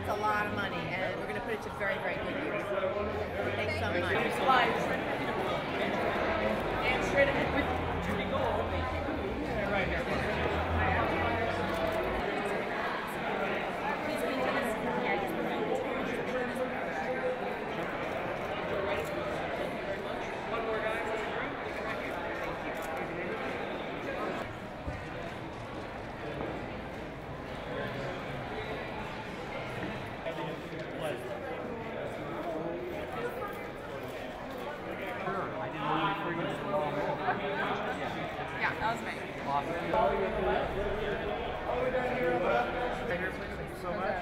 It's a lot of money, and we're going to put it to very, very good use. Thanks so much. And straight ahead with Judy Gold. Right here. Yeah, that was me. Thank you so much.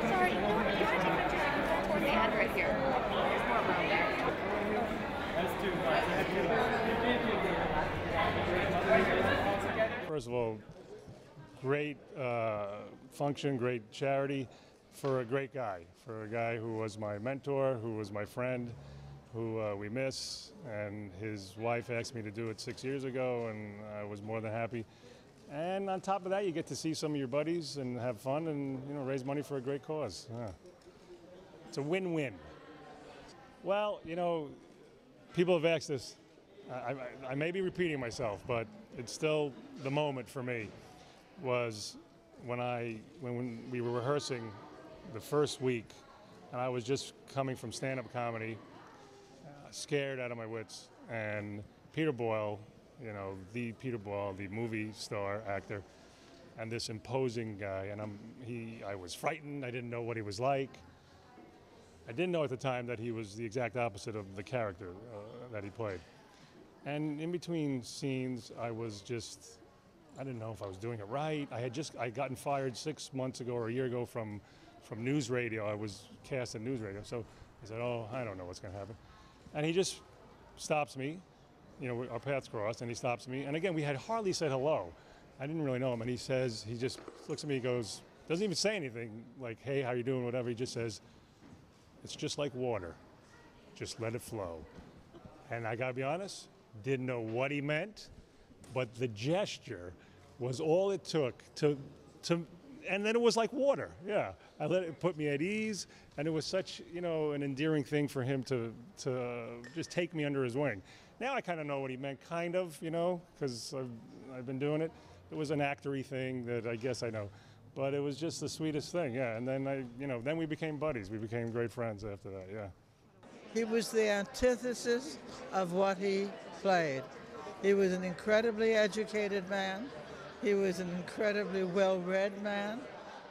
Sorry, you want to take pictures? You can go toward the end right here. There's more room there. That's too much. First of all, great function, great charity for a great guy, for a guy who was my mentor, who was my friend, who we miss, and his wife asked me to do it 6 years ago, and I was more than happy. And on top of that, you get to see some of your buddies and have fun and, you know, raise money for a great cause. Yeah. It's a win-win. Well, you know, people have asked this. I may be repeating myself, but it's still the moment for me was when we were rehearsing the first week, and I was just coming from stand-up comedy, scared out of my wits, and Peter Boyle, you know, the Peter Boyle, the movie star actor, and this imposing guy, and I was frightened. I didn't know what he was like. I didn't know at the time that he was the exact opposite of the character that he played. And in between scenes, I didn't know if I was doing it right. I had gotten fired 6 months ago or a year ago from news radio. I was cast in news radio. So I said, oh, I don't know what's going to happen. And he just stops me. You know, our paths crossed, and he stops me. And again, we had hardly said hello. I didn't really know him. And he just looks at me, he goes, doesn't even say anything like, hey, how you doing, whatever. He just says, it's just like water. Just let it flow. And I got to be honest, didn't know what he meant, but the gesture was all it took to and then it was like water. Yeah, I let it put me at ease, and it was such, you know, an endearing thing for him to just take me under his wing. Now I kind of know what he meant, kind of, you know, because I've been doing it. It was an actory thing that I guess I know, but it was just the sweetest thing. Yeah, and then then we became buddies. We became great friends after that. Yeah. He was the antithesis of what he played. He was an incredibly educated man. He was an incredibly well-read man.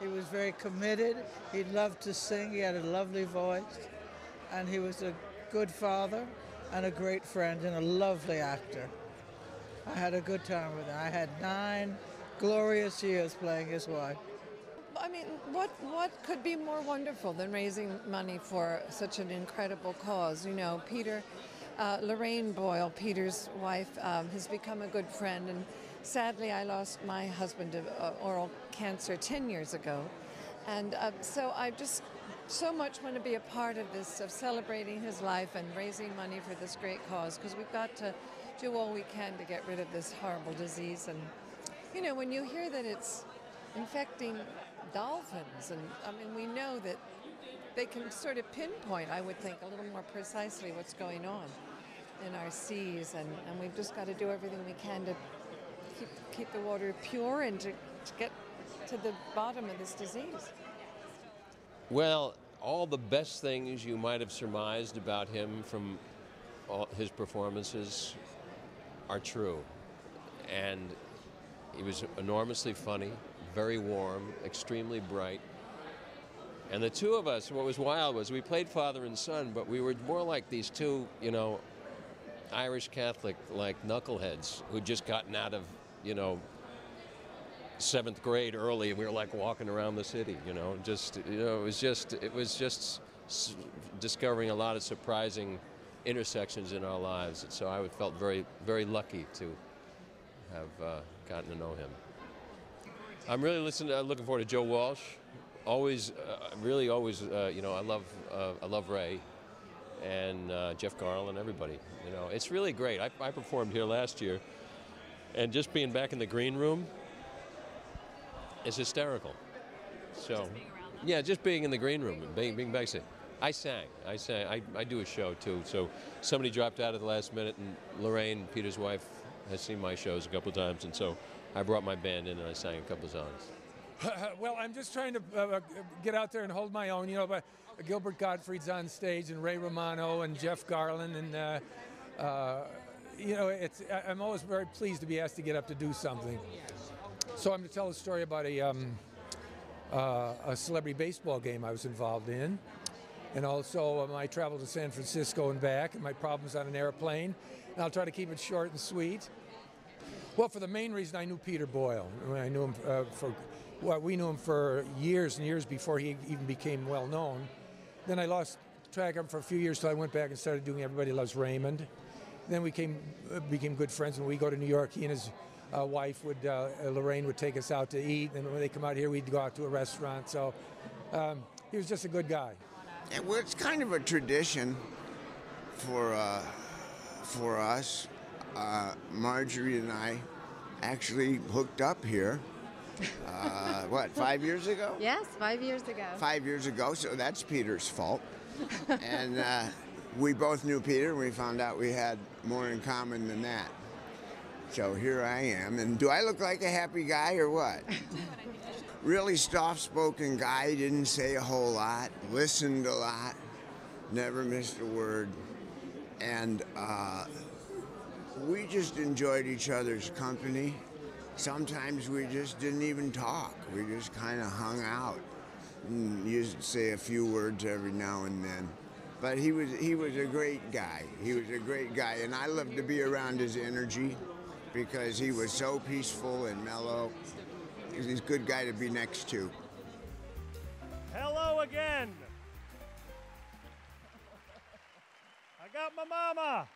He was very committed. He loved to sing. He had a lovely voice. And he was a good father and a great friend and a lovely actor. I had a good time with him. I had 9 glorious years playing his wife. I mean, what could be more wonderful than raising money for such an incredible cause? You know, Lorraine Boyle, Peter's wife, has become a good friend, and sadly I lost my husband to oral cancer 10 years ago. And so I just so much want to be a part of this, of celebrating his life and raising money for this great cause, because we've got to do all we can to get rid of this horrible disease. And, you know, when you hear that it's infecting dolphins, and I mean, we know that they can sort of pinpoint, I would think, a little more precisely what's going on in our seas, and we've just got to do everything we can to keep the water pure and to get to the bottom of this disease. Well, all the best things you might have surmised about him from all his performances are true. And he was enormously funny, very warm, extremely bright. And the two of us, what was wild was we played father and son, but we were more like these two, you know, Irish Catholic, like knuckleheads who'd just gotten out of, you know, 7th grade early, and we were like walking around the city, you know, it was just discovering a lot of surprising intersections in our lives. And so I felt very, very lucky to have gotten to know him. I'm really looking forward to Joe Walsh. Always, really always, you know, I love Ray. and Jeff Garlin, everybody. You know, it's really great. I performed here last year, and just being back in the green room is hysterical. So, yeah, just being in the green room and being backstage. I sang. I do a show too. So somebody dropped out at the last minute, and Lorraine, Peter's wife, has seen my shows a couple of times, and so I brought my band in and I sang a couple of songs. Well, I'm just trying to get out there and hold my own. You know, but Gilbert Gottfried's on stage, and Ray Romano, and Jeff Garlin, and you know, I'm always very pleased to be asked to get up to do something. So I'm going to tell a story about a celebrity baseball game I was involved in, and also my travel to San Francisco and back, and my problems on an airplane. And I'll try to keep it short and sweet. Well, for the main reason, I knew Peter Boyle. I knew him we knew him for years and years before he even became well known. Then I lost track of him for a few years till I went back and started doing Everybody Loves Raymond. Then we became good friends. When we go to New York, he and his wife Lorraine would take us out to eat, and when they come out here, we'd go out to a restaurant. So he was just a good guy. Yeah, well, it's kind of a tradition for us. Marjorie and I actually hooked up here. What, 5 years ago? Yes, 5 years ago. 5 years ago, so that's Peter's fault. And we both knew Peter, and we found out we had more in common than that. So here I am. And do I look like a happy guy or what? Really soft-spoken guy, didn't say a whole lot, listened a lot, never missed a word. And we just enjoyed each other's company. Sometimes we just didn't even talk. We just kind of hung out and used to say a few words every now and then. But he was a great guy. He was a great guy, and I loved to be around his energy because he was so peaceful and mellow. He's a good guy to be next to. Hello again. I got my mama.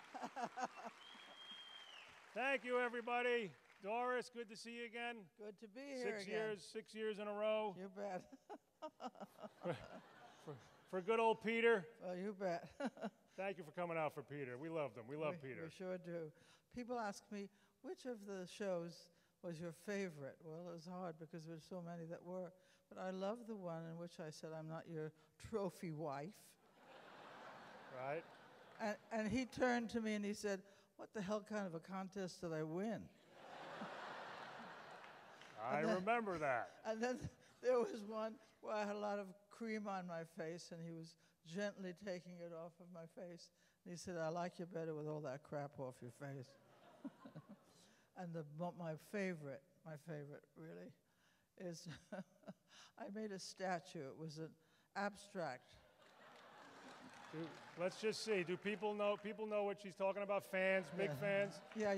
Thank you, everybody. Doris, good to see you again. Good to be here again. 6 years in a row. You bet. For good old Peter. Well, you bet. Thank you for coming out for Peter. We loved him. We love Peter. We sure do. People ask me, which of the shows was your favorite? Well, it was hard because there were so many that were. But I love the one in which I said, I'm not your trophy wife. Right. And he turned to me and he said, what the hell kind of a contest did I win? I remember that. And then there was one where I had a lot of cream on my face, and he was gently taking it off of my face. And he said, I like you better with all that crap off your face. And my favorite really, is I made a statue. It was an abstract. Let's just see. Do people know what she's talking about? Fans, big fans? Yeah.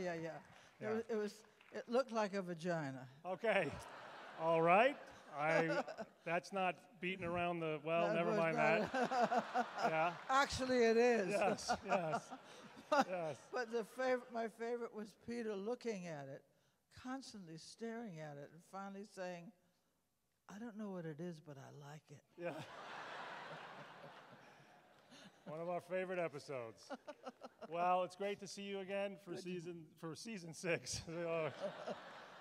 It looked like a vagina. Okay. All right. That's not beating around the, well, That never was mind not- that. Yeah. Actually, it is. Yes. Yes. But my favorite was Peter looking at it, constantly staring at it, and finally saying, I don't know what it is, but I like it. Yeah. One of our favorite episodes. Well, it's great to see you again for season 6.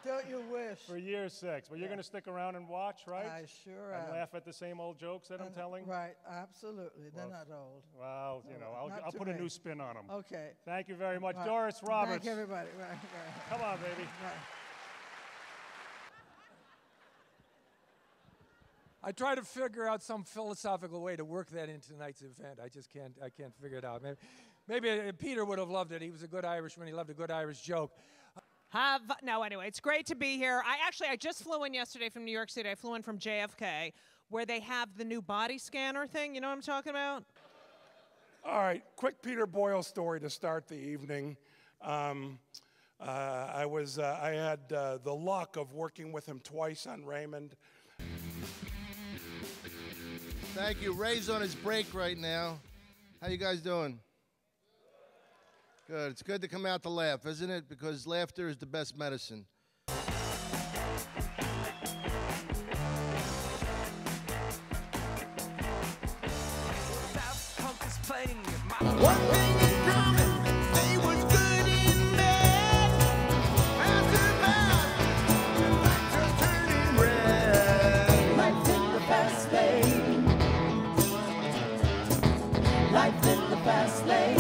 Don't you wish? For year 6. Well, you're going to stick around and watch, right? I sure And am. laugh at the same old jokes that I'm telling? Right, absolutely. They're not old. Well, Not I'll to put a me. new spin on them. Okay. Thank you very much. Right. Doris Roberts. Thank everybody. Right. Come on, baby. Right. I try to figure out some philosophical way to work that into tonight's event. I just can't figure it out. Maybe Peter would have loved it. He was a good Irishman. He loved a good Irish joke. Anyway, it's great to be here. I just flew in yesterday from New York City. I flew in from JFK, where they have the new body scanner thing. You know what I'm talking about? All right, quick Peter Boyle story to start the evening. I had the luck of working with him twice on Raymond. Thank you. Ray's on his break right now. How you guys doing? Good. It's good to come out to laugh, isn't it? Because laughter is the best medicine. Daft Punk is playing my One thing in common, they was good in bed. After that, lights are turning red. Life in the fast lane. Life in the fast lane.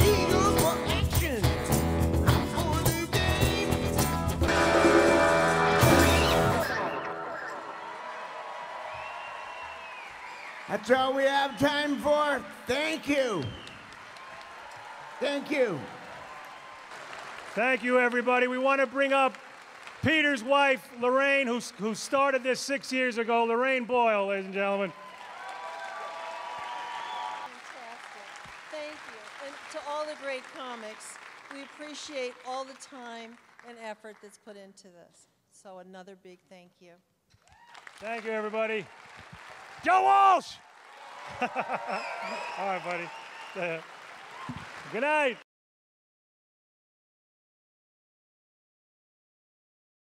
Eagle for action. I'm for the game. That's all we have time for. Thank you. Thank you. Thank you, everybody. We want to bring up Peter's wife, Lorraine, who started this 6 years ago. Lorraine Boyle, ladies and gentlemen. Fantastic. Thank you. And to all the great comics, we appreciate all the time and effort that's put into this. So another big thank you. Thank you, everybody. Joe Walsh! All right, buddy. Good night.